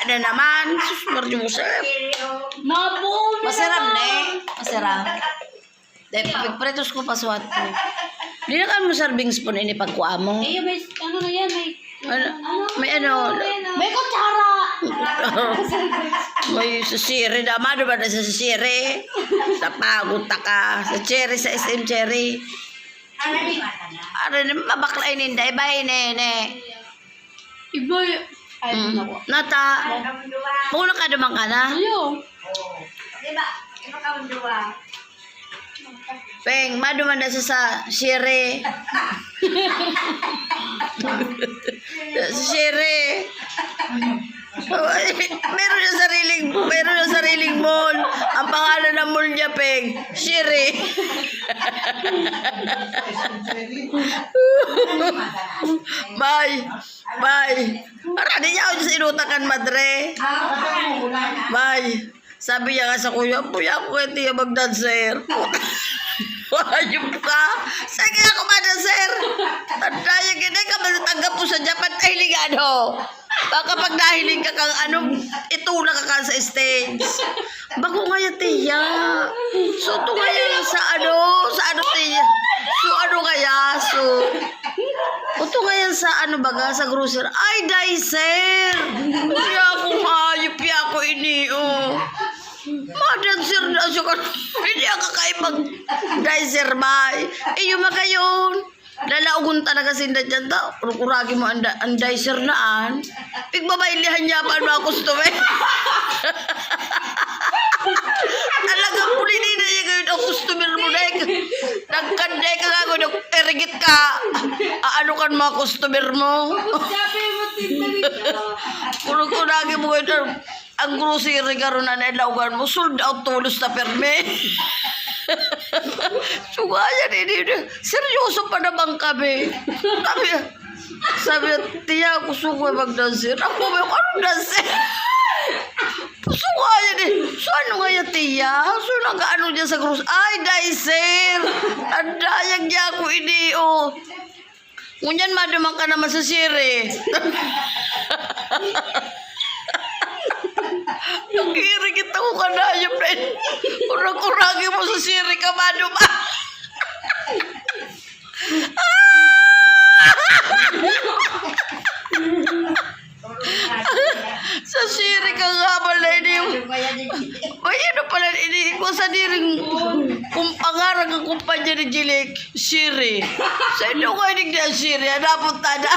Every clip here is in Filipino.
na naman. Sus, Mario Joseph. Masarap na eh. Masarap. Dahil pagpretos ko pa suwat ko. Di na ka mo serving spoon ini pagkuha mo. Eh, may, ano na yan, May ano. may kutsara. May sisiri naman. Diba na sa sisiri? Napagod ta ka. Sa cherry, sa SM cherry. Ano na, mabaklay ninda. Ibay nene. Iba ay, Nata. Puno ka naman ka na. Ayo. Diba? Iba ka unduwa. Peng, maduman na siya sa sire. Sa sire. Meron yung sariling mall. Ang pangalan ng mall niya, Peng, Sire. Bye. Marami niya ako sa inutakan, madre. Bye. Sabi niya nga sa kuya, puya ko ito yung magdanser. Ayun ka. Saan kaya ako madanser? Tanda yung ganay ka, matanggap po sa Japan. Ay, ligado. Baka pag nahiling ka kang itula ka sa stage. Bago nga yung tiya. So, ito kaya sa tiya. So, kaya? So, ito kaya sa baga, sa grocery. Ay, dicer. Kaya akong hayop, kaya ako madanser na siya ka. Hindi ang kakaibang dicer ba? Yung makayon. Lalaugon talaga sinda dyan ta. Kuragi mo ang dicer naan. Pigbabailihan niya pa ano ako gusto eh. Talagang pulinin na niya ngayon ang customer mo na. Nagkanday ka nga ngayon. Erigit ka. Ano kan mga customer mo? Kuragi mo ngayon. Ang grocery karon na nilaugan mo. Sold out tulos na perme. Sugayan ini. Seryoso pa naman kami. Sabi, tiya, gusto ko mag-dancer. Ako ba yung anong dancer? Sugayan eh. So ano nga yung tiya? So nag-ano dyan sa grocery? Ay, dicer. Ang dayag niya ako ini. Ngunyan madamang ka naman sa sire. Nag-iiri kita ko ka na yung friend. Kurang-kuragi mo sa siri ka, mano ba? Sa siri ka nga pala ini. May ano pala ini. Kung sa diring pangarang ang kumpanya ni Jilik, siri. Sa ino ko inig na siri. Napunta na.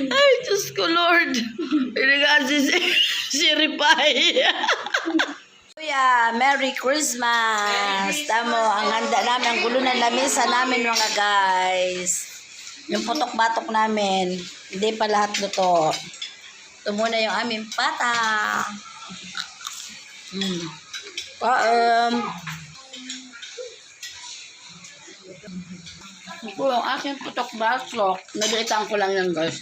Ay, Diyos ko, Lord. Hindi nga si Ripay. Kuya, Merry Christmas. Tamo, ang handa namin, ang gulo ng lamesa namin, mga guys. Yung putok-batok namin. Hindi pa lahat luto. Ito muna yung aming pata. Ito yung aking putok-batok. Nagalitan ko lang yan, guys.